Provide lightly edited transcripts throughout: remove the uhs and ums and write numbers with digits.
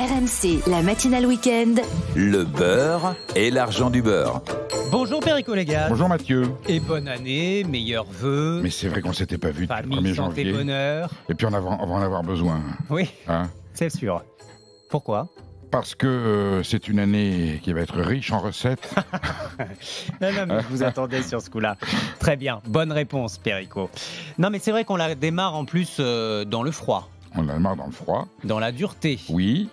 RMC, la matinale week-end. Le beurre et l'argent du beurre. Bonjour Perico les gars. Bonjour Mathieu. Et bonne année, meilleurs vœux. Mais c'est vrai qu'on s'était pas vu depuis le 1er Famille, santé, janvier. bonheur. Et puis on va en avoir besoin. Oui, Hein, c'est sûr. Pourquoi? parce que c'est une année qui va être riche en recettes. Non, mais je vous attendais sur ce coup-là. Très bien, bonne réponse Perico. Non mais c'est vrai qu'on la démarre en plus dans le froid, On a marre dans le froid. dans la dureté. Oui.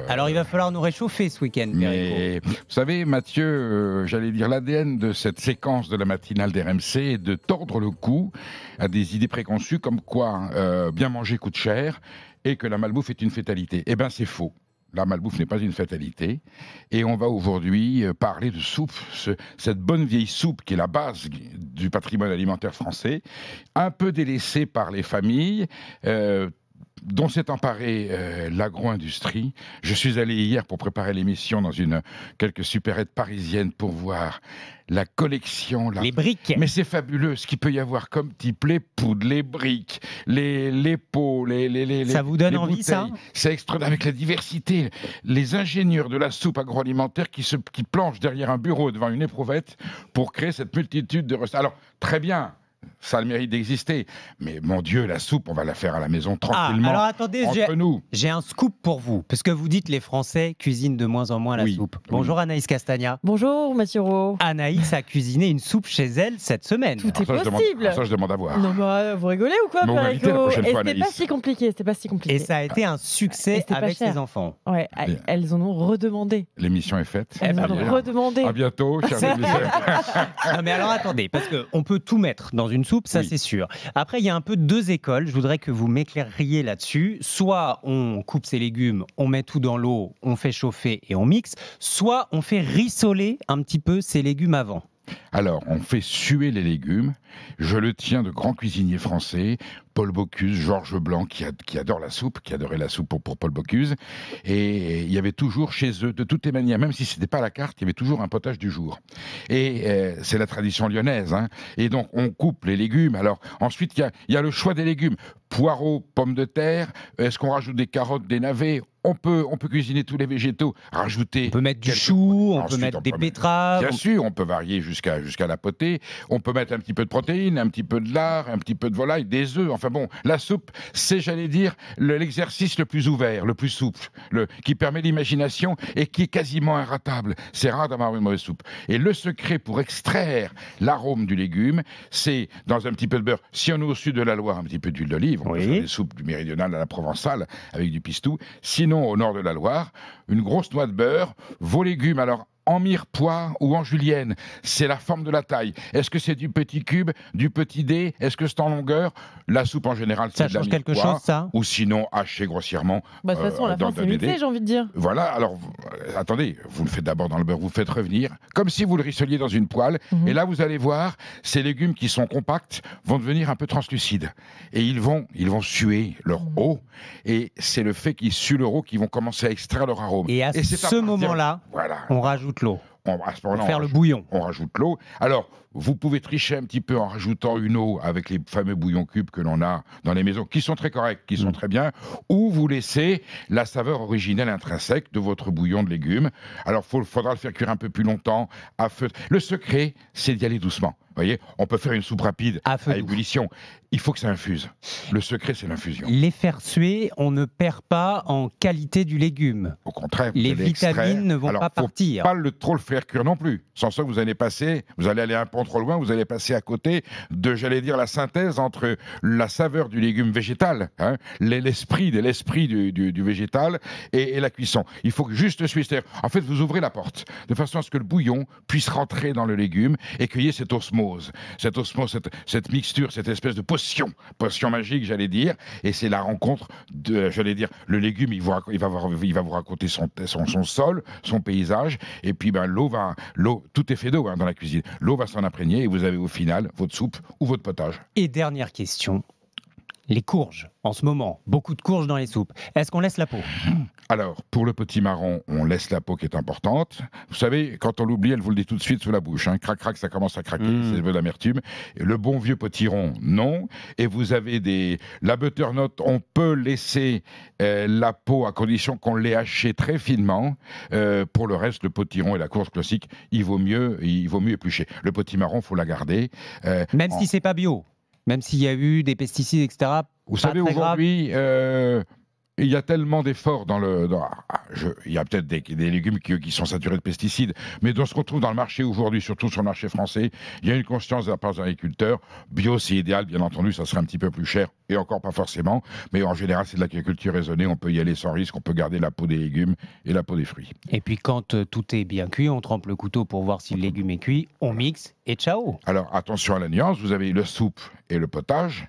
Alors il va falloir nous réchauffer ce week-end Perico. Mais vous savez, Mathieu, j'allais dire l'ADN de cette séquence de la matinale d'RMC est de tordre le cou à des idées préconçues comme quoi bien manger coûte cher et que la malbouffe est une fatalité. Eh bien, c'est faux. La malbouffe n'est pas une fatalité. Et on va aujourd'hui parler de soupe, cette bonne vieille soupe qui est la base du patrimoine alimentaire français, un peu délaissée par les familles, dont s'est emparée l'agro-industrie. Je suis allé hier pour préparer l'émission dans quelques supérettes parisiennes pour voir la collection. Les briques. Mais c'est fabuleux ce qu'il peut y avoir comme type, les poudres, les briques, les pots, Ça vous donne les envie, ça? bouteilles. C'est extraordinaire avec la diversité. Les ingénieurs de la soupe agroalimentaire qui planchent derrière un bureau devant une éprouvette pour créer cette multitude de recettes. Alors, très bien. Ça a le mérite d'exister. Mais mon Dieu, la soupe, on va la faire à la maison tranquillement. Alors attendez, entre nous. j'ai un scoop pour vous. Parce que vous dites les Français cuisinent de moins en moins la Oui, soupe. oui. Bonjour Anaïs Castagna. Bonjour Mathieu Rowe. Anaïs a cuisiné une soupe chez elle cette semaine. Tout est Alors ça, possible. je demande à voir. Non mais vous rigolez ou quoi, Mais on va inviter la Perico? prochaine Et fois, c'était Anaïs. pas si compliqué, c'était pas si compliqué. Et ça a été un Et succès c'était pas avec cher. ses enfants. Ouais, Bien. elles en ont redemandé. L'émission est faite. Elles ben en ont voilà. redemandé. À bientôt, chers amis. Non mais alors attendez, parce qu'on peut tout mettre dans une soupe, ça Oui. c'est sûr. Après, il y a un peu deux écoles, je voudrais que vous m'éclairiez là-dessus. Soit on coupe ses légumes, on met tout dans l'eau, on fait chauffer et on mixe, soit on fait rissoler un petit peu ses légumes avant. Alors, on fait suer les légumes. Je le tiens de grands cuisiniers français, Paul Bocuse, Georges Blanc, qui adore la soupe, qui adorait la soupe pour Paul Bocuse. Et il y avait toujours chez eux, de toutes les manières, même si ce n'était pas à la carte, il y avait toujours un potage du jour. Et c'est la tradition lyonnaise. Hein. Et donc, on coupe les légumes. Alors, ensuite, il y a le choix des légumes. Poireaux, pommes de terre. Est-ce qu'on rajoute des carottes, des navets ? On peut cuisiner tous les végétaux, rajouter... On peut mettre du quelques- chou, on peut Ensuite, mettre on des peut mettre- betteraves. Bien sûr, on peut varier jusqu'à la potée. On peut mettre un petit peu de protéines, un petit peu de lard, un petit peu de volaille, des œufs. Enfin bon, la soupe, c'est, j'allais dire, l'exercice le plus ouvert, le plus souple, qui permet l'imagination et qui est quasiment inratable. C'est rare d'avoir une mauvaise soupe. Et le secret pour extraire l'arôme du légume, c'est dans un petit peu de beurre. Si on est au sud de la Loire, un petit peu d'huile d'olive. On peut Oui. faire des soupes du méridional à la provençale avec du pistou. Sinon, au nord de la Loire, une grosse noix de beurre, vos légumes, alors en mirepoix ou en julienne, c'est la forme de la taille. Est-ce que c'est du petit cube, du petit dé? Est-ce que c'est en longueur? La soupe en général, c'est Ça de la change quelque mirepoix, chose, ça? ou sinon haché grossièrement. Bah, de toute façon, à la dans fin, c'est un mixé, dé. j'ai envie de dire. Voilà, alors attendez, vous le faites d'abord dans le beurre, vous faites revenir, comme si vous le risseliez dans une poêle, Mhm. et là vous allez voir, ces légumes qui sont compacts vont devenir un peu translucides, et ils vont suer leur eau, et c'est le fait qu'ils suent leur eau qu'ils vont commencer à extraire leur arôme. Et à c'est à ce partir- moment-là, voilà, on rajoute l'eau à ce moment-là, pour on faire le rajoute- bouillon. on rajoute l'eau. Alors, vous pouvez tricher un petit peu en rajoutant une eau avec les fameux bouillons cubes que l'on a dans les maisons, qui sont très corrects, qui sont très bien, ou vous laissez la saveur originelle intrinsèque de votre bouillon de légumes. Alors, faudra le faire cuire un peu plus longtemps, à feu. Le secret, c'est d'y aller doucement. Vous voyez, on peut faire une soupe rapide À feu à doux. ébullition. Il faut que ça infuse. Le secret, c'est l'infusion. Les faire suer, on ne perd pas en qualité du légume. Au contraire, vous Les allez extraire. vitamines ne vont Alors, pas faut partir. Pas trop le faire cuire non plus. Sans ça, vous allez aller un pont trop loin, vous allez passer à côté de, j'allais dire, la synthèse entre la saveur du légume végétal, hein, l'esprit du végétal et la cuisson. Il faut que juste suivre. C'est-à-dire, en fait, vous ouvrez la porte de façon à ce que le bouillon puisse rentrer dans le légume et qu'il y ait cette osmose, cette mixture, cette espèce de potion magique, j'allais dire. Et c'est la rencontre de, j'allais dire, le légume, il va vous raconter son sol, son paysage. Et puis, l'eau, tout est fait d'eau dans la cuisine. L'eau va s'en imprégner et vous avez au final votre soupe ou votre potage. Et dernière question, les courges, en ce moment, beaucoup de courges dans les soupes. Est-ce qu'on laisse la peau? Alors, pour le potimarron, on laisse la peau qui est importante. Vous savez, quand on l'oublie, elle vous le dit tout de suite sous la bouche. Hein. Crac, crac, ça commence à craquer, c'est de l'amertume. Et le bon vieux potiron, non. Et vous avez la butternut, on peut laisser la peau à condition qu'on l'ait hachée très finement. Pour le reste, le potiron et la courge classique, il vaut mieux éplucher. Le potimarron, il faut la garder. Même si c'est pas bio, même s'il y a eu des pesticides, etc. Vous savez, aujourd'hui, il y a tellement d'efforts il y a peut-être des légumes qui sont saturés de pesticides, mais dans ce qu'on trouve dans le marché aujourd'hui, surtout sur le marché français, il y a une conscience de la part des agriculteurs. Bio, c'est idéal, bien entendu, ça serait un petit peu plus cher, et encore pas forcément, mais en général, c'est de l'agriculture raisonnée, on peut y aller sans risque, on peut garder la peau des légumes et la peau des fruits. Et puis quand tout est bien cuit, on trempe le couteau pour voir si le légume est cuit, on mixe et ciao. Alors attention à la nuance, vous avez le soupe et le potage.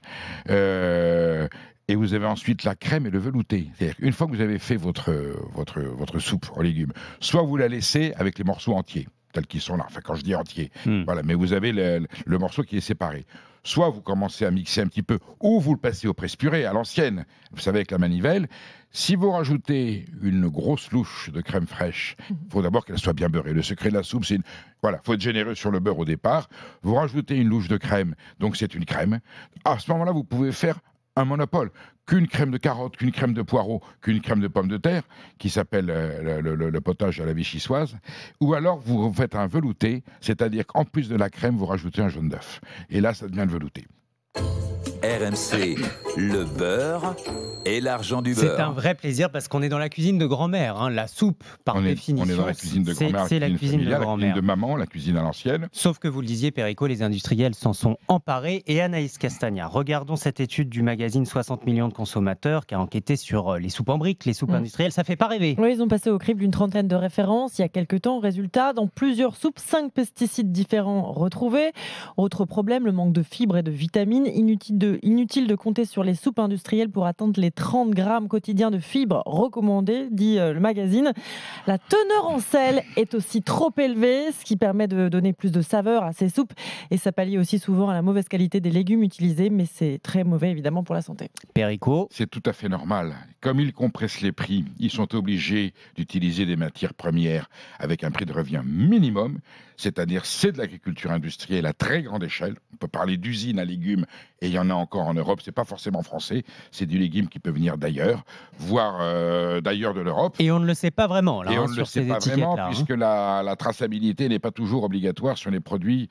Et vous avez ensuite la crème et le velouté. C'est-à-dire qu'une fois que vous avez fait votre soupe en légumes, soit vous la laissez avec les morceaux entiers, tels qu'ils sont là. Enfin, quand je dis entiers, voilà. Mais vous avez le morceau qui est séparé. Soit vous commencez à mixer un petit peu, ou vous le passez au presse-purée, à l'ancienne, vous savez, avec la manivelle. Si vous rajoutez une grosse louche de crème fraîche, il faut d'abord qu'elle soit bien beurrée. Le secret de la soupe, c'est voilà, faut être généreux sur le beurre au départ. Vous rajoutez une louche de crème, donc c'est une crème. À ce moment-là, vous pouvez faire un monopole, qu'une crème de carotte, qu'une crème de poireau, qu'une crème de pommes de terre, qui s'appelle le potage à la vichysoise, ou alors vous faites un velouté, c'est-à-dire qu'en plus de la crème, vous rajoutez un jaune d'œuf. Et là, ça devient le velouté. RMC, le beurre et l'argent du beurre. C'est un vrai plaisir parce qu'on est dans la cuisine de grand-mère. Hein. La soupe, par définition, on est dans la cuisine de grand-mère, c'est la cuisine de grand-mère. La cuisine de maman, la cuisine à l'ancienne. Sauf que vous le disiez, Perico, les industriels s'en sont emparés. Et Anaïs Castagna, regardons cette étude du magazine 60 millions de consommateurs qui a enquêté sur les soupes en briques, les soupes industrielles. Ça fait pas rêver. Oui, ils ont passé au crible d'une trentaine de références il y a quelques temps. Résultat, dans plusieurs soupes, 5 pesticides différents retrouvés. Autre problème, le manque de fibres et de vitamines. Inutile de compter sur les soupes industrielles pour atteindre les 30 grammes quotidiens de fibres recommandés, dit le magazine. La teneur en sel est aussi trop élevée, ce qui permet de donner plus de saveur à ces soupes. Et ça pallie aussi souvent à la mauvaise qualité des légumes utilisés, mais c'est très mauvais évidemment pour la santé. Perico. C'est tout à fait normal. Comme ils compressent les prix, ils sont obligés d'utiliser des matières premières avec un prix de revient minimum, c'est-à-dire c'est de l'agriculture industrielle à très grande échelle. On peut parler d'usines à légumes, et il y en a encore en Europe, c'est pas forcément français, c'est du légume qui peut venir d'ailleurs, voire d'ailleurs de l'Europe. Et on ne le sait pas vraiment, là, et on hein, ne le sur sait ces pas vraiment, étiquettes-là, puisque la traçabilité n'est pas toujours obligatoire sur les produits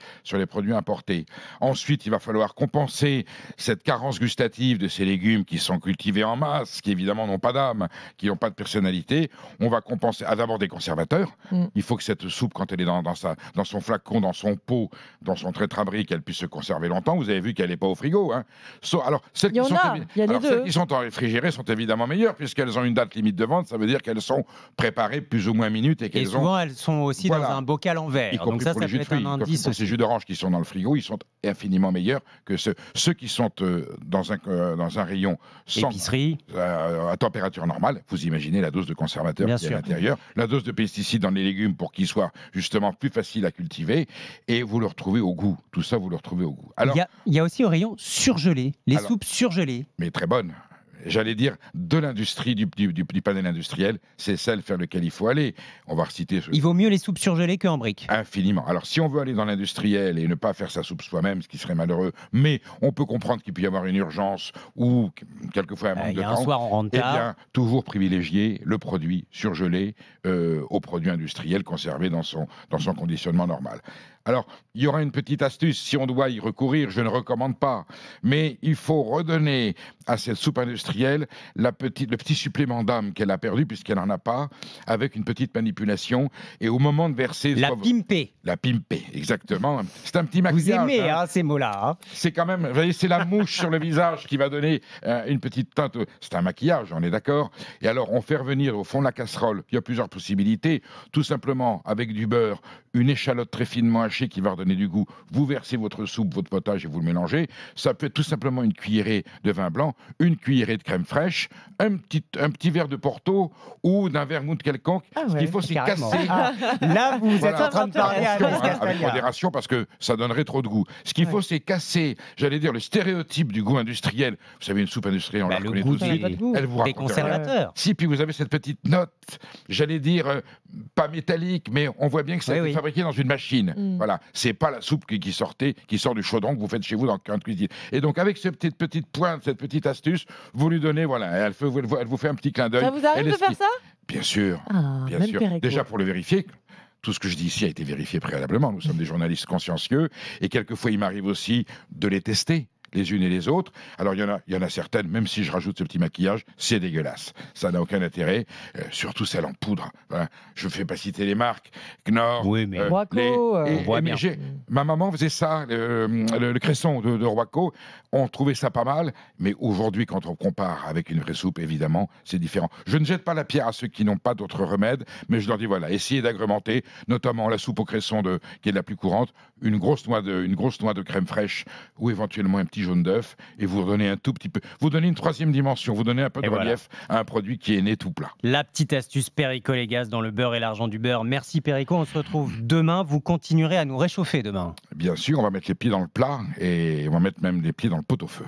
importés. Ensuite, il va falloir compenser cette carence gustative de ces légumes qui sont cultivés en masse, qui évidemment n'ont pas d'âme, qui n'ont pas de personnalité. On va compenser d'abord des conservateurs. Il faut que cette soupe, quand elle est dans son flacon, dans son pot, dans son tétrabrique, qu'elle puisse se conserver longtemps. Vous avez vu qu'elle n'est pas au frigo. Hein. Alors, celles qui sont en réfrigéré sont évidemment meilleures, puisqu'elles ont une date limite de vente. Ça veut dire qu'elles sont préparées plus ou moins minutes. Et souvent, elles sont aussi dans un bocal en verre. Donc ça peut être un indice aussi. Ces jus d'orange qui sont dans le frigo, ils sont infiniment meilleurs que ceux qui sont dans un rayon sans épicerie à température normale. Vous imaginez la dose de conservateur qui est à l'intérieur, la dose de pesticides dans les légumes pour qu'ils soient justement plus faciles à cultiver, et vous le retrouvez au goût. Tout ça, vous le retrouvez au goût. Alors, il y a aussi au rayon surgelé, soupes surgelées. Mais très bonnes. J'allais dire, de l'industrie, du panel industriel, c'est celle vers lequel il faut aller. On va reciter... Il vaut mieux les soupes surgelées qu'en briques. Infiniment. Alors, si on veut aller dans l'industriel et ne pas faire sa soupe soi-même, ce qui serait malheureux, mais on peut comprendre qu'il peut y avoir une urgence ou quelquefois un manque de temps. Un soir, on rentre tard. Eh bien, toujours privilégier le produit surgelé au produit industriel conservé dans son conditionnement normal. Alors, il y aura une petite astuce, si on doit y recourir, je ne recommande pas, mais il faut redonner à cette soupe industrielle le petit supplément d'âme qu'elle a perdu, puisqu'elle n'en a pas, avec une petite manipulation, et au moment de verser... La pimpée, exactement. C'est un petit maquillage. Vous aimez ces mots-là. Hein. C'est quand même, vous voyez, c'est la mouche sur le visage qui va donner une petite teinte. C'est un maquillage, on est d'accord. Et alors, on fait revenir au fond de la casserole, il y a plusieurs possibilités, tout simplement avec du beurre, une échalote très finement hachée qui va redonner du goût. Vous versez votre soupe, votre potage et vous le mélangez. Ça peut être tout simplement une cuillerée de vin blanc, une cuillerée de crème fraîche, un petit verre de Porto ou d'un vermouth quelconque. Ce qu'il faut, c'est carrément. casser. Là, vous Voilà. êtes en train de parler à Attention, Alex avec Castagna. modération parce que ça donnerait trop de goût. Ce qu'il faut, c'est casser, j'allais dire, le stéréotype du goût industriel. Vous savez, une soupe industrielle, on la Le reconnaît goût tout de suite. pas de goût. Elle vous des raconte rien. conservateurs. Si, puis vous avez cette petite note, j'allais dire, pas métallique, mais on voit bien que ça a Oui, été oui. fabriqué dans une machine. Mm. Voilà, c'est pas la soupe qui sort du chaudron que vous faites chez vous dans le coin de cuisine. Et donc, avec cette petite pointe, cette petite astuce, vous lui donnez, voilà, elle vous fait un petit clin d'œil. Ça vous arrive Elle de faire esquisse. ça? Bien sûr. Bien Même sûr. Perico. Déjà pour le vérifier. Tout ce que je dis ici a été vérifié préalablement. Nous sommes des journalistes consciencieux. Et quelquefois, il m'arrive aussi de les tester, les unes et les autres. Alors, il y en a certaines, même si je rajoute ce petit maquillage, c'est dégueulasse. Ça n'a aucun intérêt, surtout celle en poudre. Voilà. Je ne fais pas citer les marques. Knorr. Oui, mais Roaco, on voit bien. Ma maman faisait ça, le cresson de Roaco. On trouvait ça pas mal. Mais aujourd'hui, quand on compare avec une vraie soupe, évidemment, c'est différent. Je ne jette pas la pierre à ceux qui n'ont pas d'autre remède, mais je leur dis, voilà, essayez d'agrémenter, notamment la soupe au cresson qui est la plus courante, une grosse noix de crème fraîche ou éventuellement un petit jaune d'œuf, et vous redonnez un tout petit peu. Vous donnez une troisième dimension, vous donnez un peu de Et voilà. relief à un produit qui est né tout plat. La petite astuce Perico les gaz dans le beurre et l'argent du beurre. Merci Perico, on se retrouve demain. Vous continuerez à nous réchauffer demain. Bien sûr, on va mettre les pieds dans le plat et on va mettre même les pieds dans le pot-au-feu.